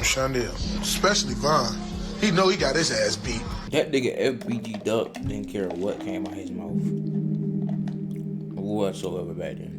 Shondell, especially Von. He know he got his ass beat. That nigga FBG Duck didn't care what came out his mouth whatsoever back then.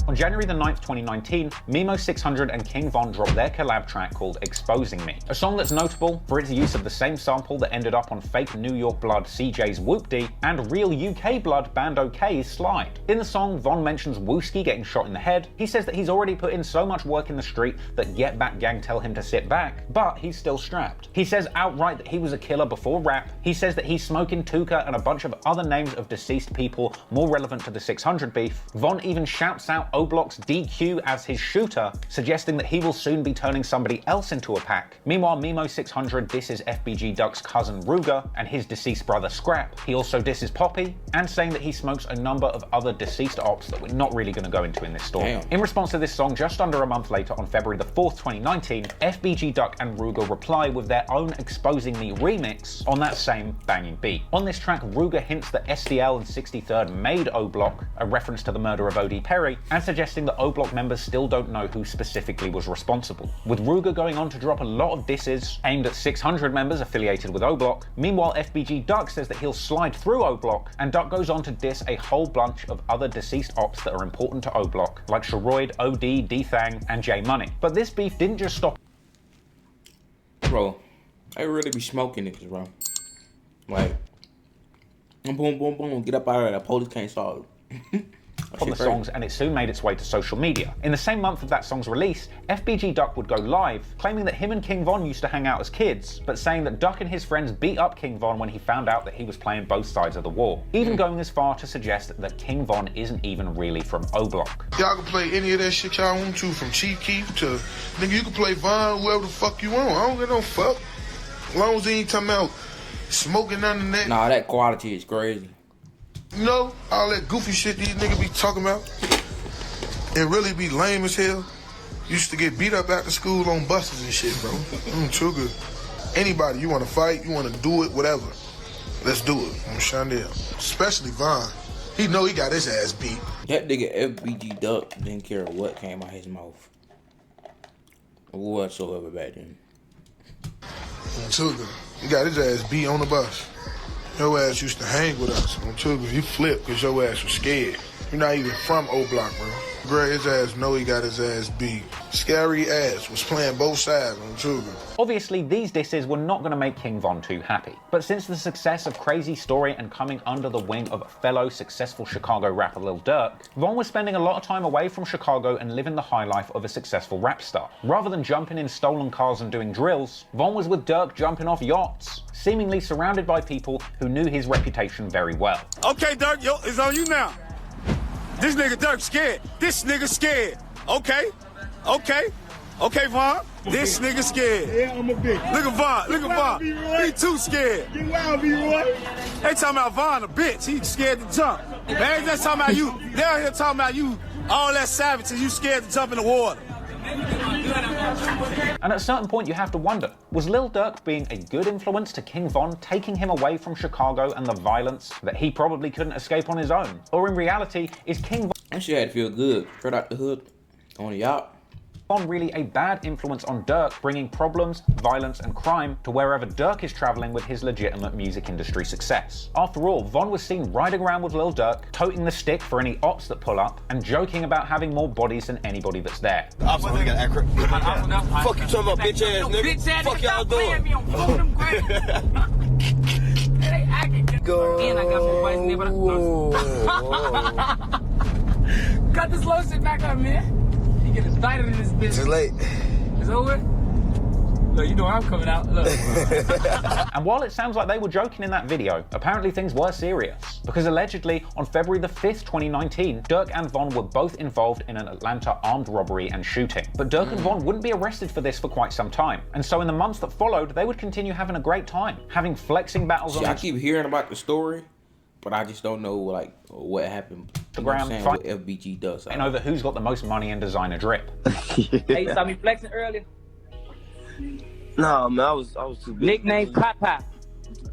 On January the 9th, 2019, Mimo 600 and King Von dropped their collab track called Exposing Me, a song that's notable for its use of the same sample that ended up on fake New York blood CJ's Whoop-Dee and real UK blood Band OK's Slide. In the song, Von mentions Wooski getting shot in the head. He says that he's already put in so much work in the street that Get Back Gang tell him to sit back, but he's still strapped. He says outright that he was a killer before rap. He says that he's smoking Tuka and a bunch of other names of deceased people more relevant to the 600 beef. Von even shouts out O-Block's DQ as his shooter, suggesting that he will soon be turning somebody else into a pack. Meanwhile, Mimo 600 disses FBG Duck's cousin Ruger and his deceased brother Scrap. He also disses Poppy, and saying that he smokes a number of other deceased ops that we're not really going to go into in this story. Damn. In response to this song, just under a month later, on February the 4th, 2019, FBG Duck and Ruger reply with their own Exposing Me remix on that same banging beat. On this track, Ruger hints that SDL and 63rd made O-Block, a reference to the murder of OD Perry, and suggesting that O-Block members still don't know who specifically was responsible, with Ruger going on to drop a lot of disses aimed at 600 members affiliated with O-Block. Meanwhile, FBG Duck says that he'll slide through O-Block, and Duck goes on to diss a whole bunch of other deceased ops that are important to O-Block, like Sharoid, OD, D-Thang, and J Money. But this beef didn't just stop. Bro, I really be smoking niggas, bro. Like, boom, boom, boom, get up out of there. The police can't solve it. On the songs, and it soon made its way to social media. In the same month of that song's release, FBG Duck would go live, claiming that him and King Von used to hang out as kids, but saying that Duck and his friends beat up King Von when he found out that he was playing both sides of the war, even going as far to suggest that King Von isn't even really from O-Block. Y'all can play any of that shit y'all want to, from Chief Keef to, nigga, you can play Von, whoever the fuck you want. I don't get no fuck. As long as he ain't talking about smoking none of that. Nah, that quality is crazy. You know, all that goofy shit these niggas be talking about and really be lame as hell. Used to get beat up after school on buses and shit, bro. Too good. Anybody, you want to fight, you want to do it, whatever. Let's do it. I'm Shondell. Especially Von. He know he got his ass beat. That nigga FBG Duck didn't care what came out his mouth whatsoever back then. Too good. He got his ass beat on the bus. Your ass used to hang with us on Tuga. You flipped because your ass was scared. You're not even from O-Block, bro. Gray, his ass know he got his ass beat. Scary ass was playing both sides on Tuga. Obviously, these disses were not going to make King Von too happy. But since the success of Crazy Story and coming under the wing of fellow successful Chicago rapper Lil Durk, Von was spending a lot of time away from Chicago and living the high life of a successful rap star. Rather than jumping in stolen cars and doing drills, Von was with Durk jumping off yachts, seemingly surrounded by people who knew his reputation very well. Okay, Durk, yo, it's on you now. This nigga Durk scared. This nigga scared. Okay. Okay, Von. This nigga scared. Yeah, I'm a bitch. Look at Von. Look at Von. He too scared. Get wild, B-Roy. They talking about Von a bitch. He scared to jump. Man, they talking about you. They out here talking about you. All that savage and you scared to jump in the water. And at a certain point you have to wonder, was Lil Durk being a good influence to King Von, taking him away from Chicago and the violence that he probably couldn't escape on his own? Or in reality, is King That shit had to feel good. Straight out the hood, on the yacht. Von really a bad influence on Durk, bringing problems, violence and crime to wherever Durk is traveling with his legitimate music industry success? After all, Von was seen riding around with Lil Durk, toting the stick for any ops that pull up, and joking about having more bodies than anybody that's there. Fuck you talking about, bitch ass nigga? Fuck y'all doing? Go. And I got more bites in there, but cut this low shit back up, man. You getting tighter than this bitch. It's late. It's over? Look, you know I'm coming out. Look. And while it sounds like they were joking in that video, apparently things were serious. Because allegedly, on February the 5th, 2019, Durk and Von were both involved in an Atlanta armed robbery and shooting. But Durk and Von wouldn't be arrested for this for quite some time. And so in the months that followed, they would continue having a great time, having flexing battles on I keep hearing about the story, but I just don't know like what happened. Instagram, what FBG does. And over who's got the most money and designer drip. Hey, you saw me flexing earlier? Nah, man, I was too big. Nickname Papa.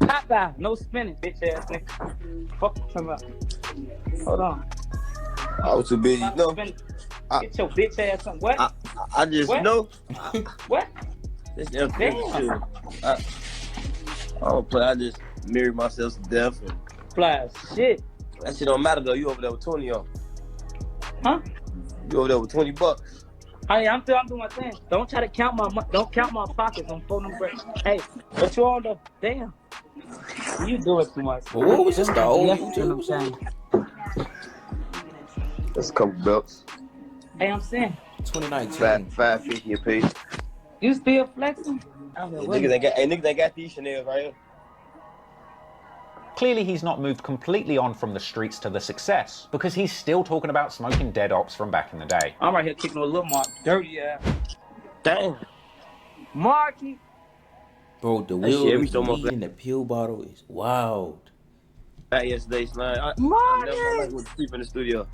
Papa, no spinning, bitch ass nigga. Fuck you talking about? Hold on. I was too busy. No, Get your bitch ass on. What? I just What? know. What? This Damn. shit. I don't play. I just married myself to death. And Fly shit. that shit don't matter though. You over there with 20 on. Huh? You over there with $20. Hey, I'm doing my thing. Don't try to count my don't count my pockets on phone number. Hey, what you on though? Damn. You doing too much. Well, what was this, the old Yes, YouTube saying. That's a couple belts. Hey, I'm saying. 2019. $5.50 a piece. You still flexing? Niggas ain't got these Chanels right here. Clearly, he's not moved completely on from the streets to the success, because he's still talking about smoking dead ops from back in the day. I'm right here kicking a little Mark. Dirty ass. Damn. Marky. Bro, the That shit, wheel we of so much weed in the pill bottle is wild. Back yesterday, slime. I Marky. never went to sleep in the studio.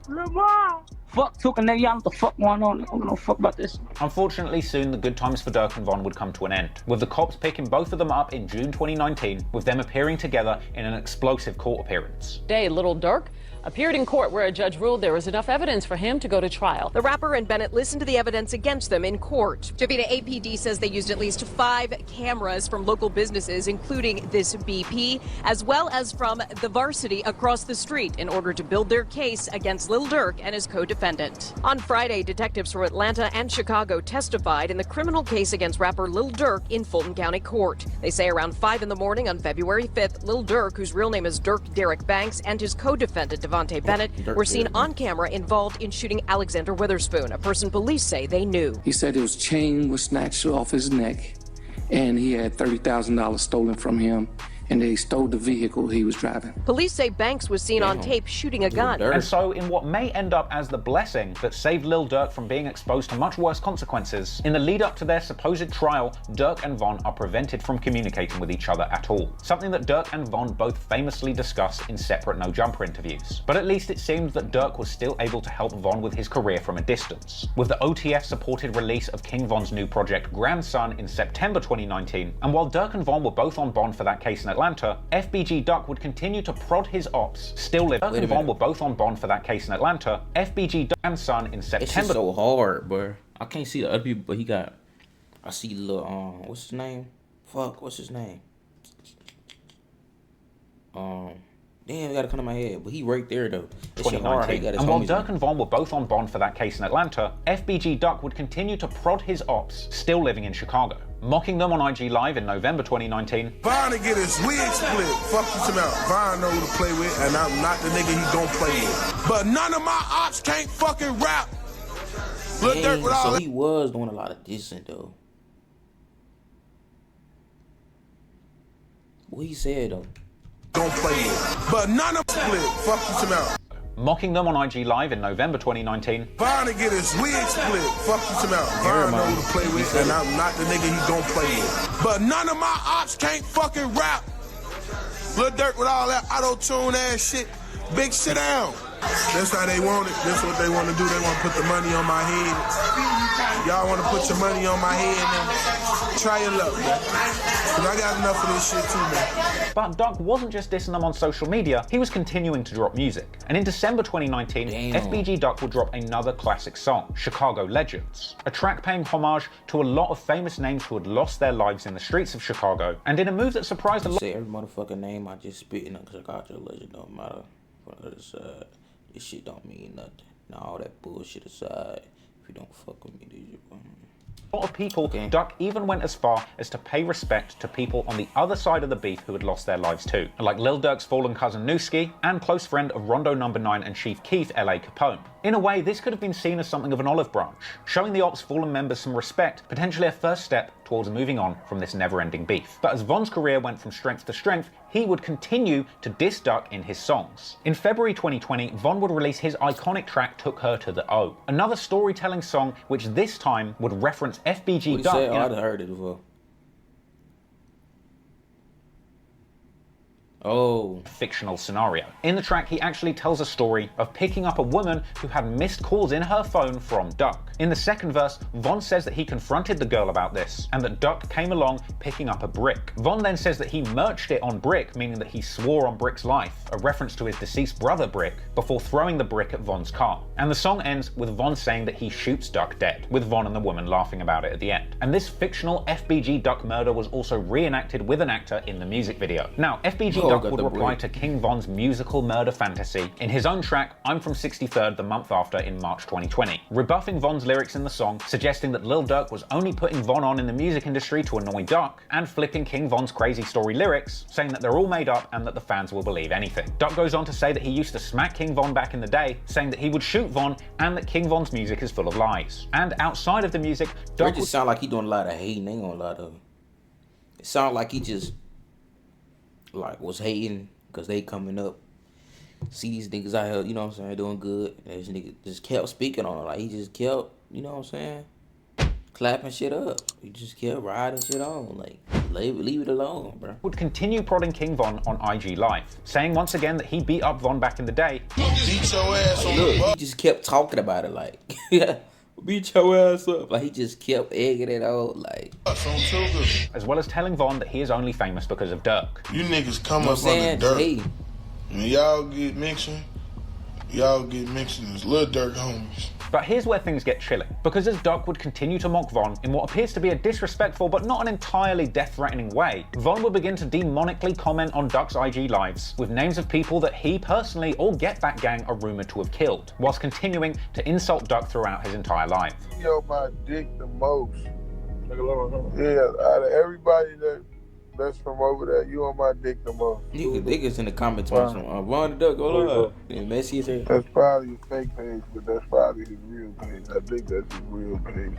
Lamar. Fuck took a nigga. Y'all know what the fuck going on. I don't give no fuck about this. Unfortunately, soon the good times for Dirk and Von would come to an end, with the cops picking both of them up in June 2019, with them appearing together in an explosive court appearance. Today, Little Dirk appeared in court where a judge ruled there was enough evidence for him to go to trial. The rapper and Bennett listened to the evidence against them in court. Javita APD says they used at least 5 cameras from local businesses, including this BP, as well as from the Varsity across the street, in order to build their case against Lil Durk and his co-defendant. On Friday, detectives from Atlanta and Chicago testified in the criminal case against rapper Lil Durk in Fulton County Court. They say around 5 in the morning on February 5th, Lil Durk, whose real name is Dirk Derek Banks, and his co-defendant Devontae Bennett were seen on camera involved in shooting Alexander Witherspoon, a person police say they knew. He said his chain was snatched off his neck and he had $30,000 stolen from him, and they stole the vehicle he was driving. Police say Banks was seen on tape shooting a gun. And so, in what may end up as the blessing that saved Lil Durk from being exposed to much worse consequences, in the lead up to their supposed trial, Durk and Von are prevented from communicating with each other at all. Something that Durk and Von both famously discuss in separate No Jumper interviews. But at least it seems that Durk was still able to help Von with his career from a distance. With the OTF-supported release of King Von's new project Grandson in September 2019, and while Durk and Von were both on bond for that case in Atlanta, FBG Duck would continue to prod his ops. Still living. Durk and Von were both on bond for that case in Atlanta. FBG Duck and Son in September. It's just so hard, bro. I can't see the other people, but he got. I see little what's his name? Fuck, what's his name? Damn, it gotta come to my head, but he right there though. 2019. And while Durk and Von were both on bond for that case in Atlanta, FBG Duck would continue to prod his ops, still living in Chicago. Mocking them on IG Live in November 2019. Vine to get his wig split. Fuck you some out. Vine know who to play with, and I'm not the nigga he gon' play with. But none of my ops can't fucking rap. Lil Durk with all so he was doing a lot of dissing though. What he said though. Gon' play with. But none of split. Fuck you some out. Mocking them on IG Live in November 2019. Vine to get his wig split. Fuck you some out. Vine know who to play with, and I'm not the nigga he gon' play with. But none of my ops can't fucking rap. Lil Durk with all that auto-tune ass shit. Big sit down. That's how they want it. That's what they want to do. They want to put the money on my head. Y'all want to put your money on my head now? Try your luck, man. Cause I got enough of this shit too, man. But Duck wasn't just dissing them on social media, he was continuing to drop music. And in December 2019, FBG Duck would drop another classic song, Chicago Legends. A track paying homage to a lot of famous names who had lost their lives in the streets of Chicago. And in a move that surprised a lot. Say every motherfucking name I just spit in a Chicago Legend don't matter. From the other side, this shit don't mean nothing. Now all that bullshit aside, if you don't fuck with me, dude, A lot of people, Duck even went as far as to pay respect to people on the other side of the beef who had lost their lives too, like Lil Durk's fallen cousin Nooski and close friend of Rondo No. 9 and Chief Keef, L.A. Capone. In a way, this could have been seen as something of an olive branch, showing the Ops' fallen members some respect, potentially a first step towards moving on from this never-ending beef. But as Von's career went from strength to strength, he would continue to diss Duck in his songs. In February 2020, Von would release his iconic track Took Her to the O, another storytelling song which this time would reference FBG Duck. I'd heard it before. Oh. Fictional scenario. In the track, he actually tells a story of picking up a woman who had missed calls in her phone from Duck. In the second verse, Von says that he confronted the girl about this, and that Duck came along picking up a brick. Von then says that he merched it on Brick, meaning that he swore on Brick's life, a reference to his deceased brother Brick, before throwing the brick at Von's car. And the song ends with Von saying that he shoots Duck dead, with Von and the woman laughing about it at the end. And this fictional FBG Duck murder was also reenacted with an actor in the music video. Now, FBG Duck would reply to King Von's musical murder fantasy in his own track, I'm From 63rd, the month after, in March 2020, rebuffing Von's lyrics in the song, suggesting that Lil Durk was only putting Von on in the music industry to annoy Duck, and flipping King Von's crazy story lyrics, saying that they're all made up and that the fans will believe anything. Duck goes on to say that he used to smack King Von back in the day, saying that he would shoot Von, and that King Von's music is full of lies. And outside of the music, Duck just sound like he doing a lot of hating, ain't gonna lie to him. It sound like he just like was hating because they coming up, see these niggas out here, you know what I'm saying, doing good, and this nigga just kept speaking on it, like he just kept, you know what I'm saying, clapping shit up. He just kept riding shit on, like leave it alone, bro. Would continue prodding King Von on IG Live, saying once again that he beat up Von back in the day. Beat your ass on Look, the he just kept talking about it, like yeah, beat your ass up. Like he just kept egging it out, like. As well as telling Von that he is only famous because of Durk. You niggas come up under Durk. Hey. When y'all get mixing as Lil Durk homies. But here's where things get chilling, because as Duck would continue to mock Von in what appears to be a disrespectful but not an entirely death-threatening way, Von would begin to demonically comment on Duck's IG lives with names of people that he personally or Get Back Gang are rumoured to have killed, whilst continuing to insult Duck throughout his entire life. Yo, my dick the most. Yeah, out of everybody that's from over there, you on my dick the most. You can dig us in the comments on some Ron the Duck, go up. And Messi is here. That's probably a fake page, but that's probably his real page. I think that's his real page.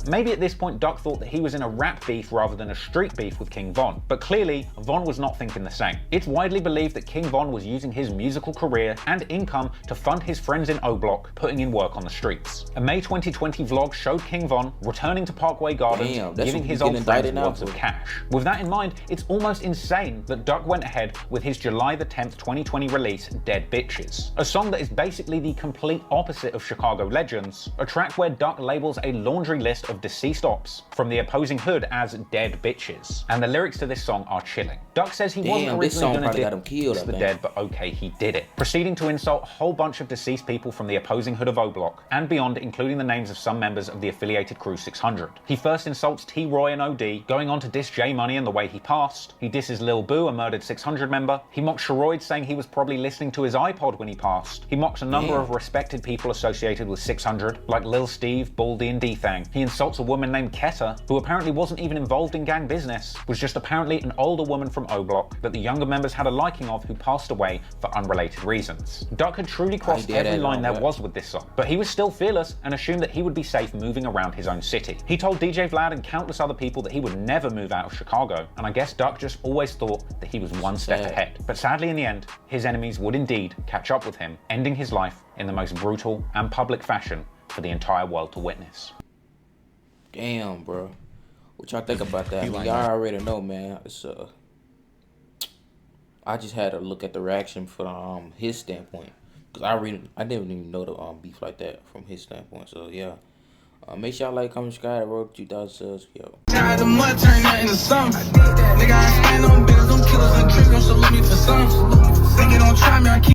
Maybe at this point Duck thought that he was in a rap beef rather than a street beef with King Von, but clearly Von was not thinking the same. It's widely believed that King Von was using his musical career and income to fund his friends in O-Block putting in work on the streets. A May 2020 vlog showed King Von returning to Parkway Gardens, giving his old friends lots of cash. With that in mind, it's almost insane that Duck went ahead with his July the 10th 2020 release, Dead Bitches, a song that is basically the complete opposite of Chicago Legends, a track where Duck labels a laundry list of deceased ops from the opposing hood as Dead Bitches, and the lyrics to this song are chilling. Duck says he wasn't originally going to diss the dead, but okay, he did it, proceeding to insult a whole bunch of deceased people from the opposing hood of O-Block and beyond, including the names of some members of the affiliated Crew 600. He first insults T-Roy and OD, going on to diss J-Money and the way he passed. He disses Lil Boo, a murdered 600 member. He mocks Sharoid, saying he was probably listening to his iPod when he passed. He mocks a number of respected people associated with 600, like Lil Steve, Baldy, and D-Thang. He insults a woman named Ketta, who apparently wasn't even involved in gang business, was just apparently an older woman from O-Block that the younger members had a liking of who passed away for unrelated reasons. Duck had truly crossed every line there was with this song, but he was still fearless and assumed that he would be safe moving around his own city. He told DJ Vlad and countless other people that he would never move out of Chicago, and I guess Duck just always thought that he was one step ahead. But sadly in the end, his enemies would indeed catch up with him, ending his life in the most brutal and public fashion for the entire world to witness. Damn, bro. What y'all think about that? I mean, y'all already know, man. It's I just had to look at the reaction from his standpoint, because I didn't even know the beef like that from his standpoint. So yeah, make sure y'all like, comment, subscribe. Road to 2,000 subs. Yo. Tired of mud, turn that into something. Nigga, I stand on bills, them killers and tricks, don't salute me for something. Nigga, don't try me, I keep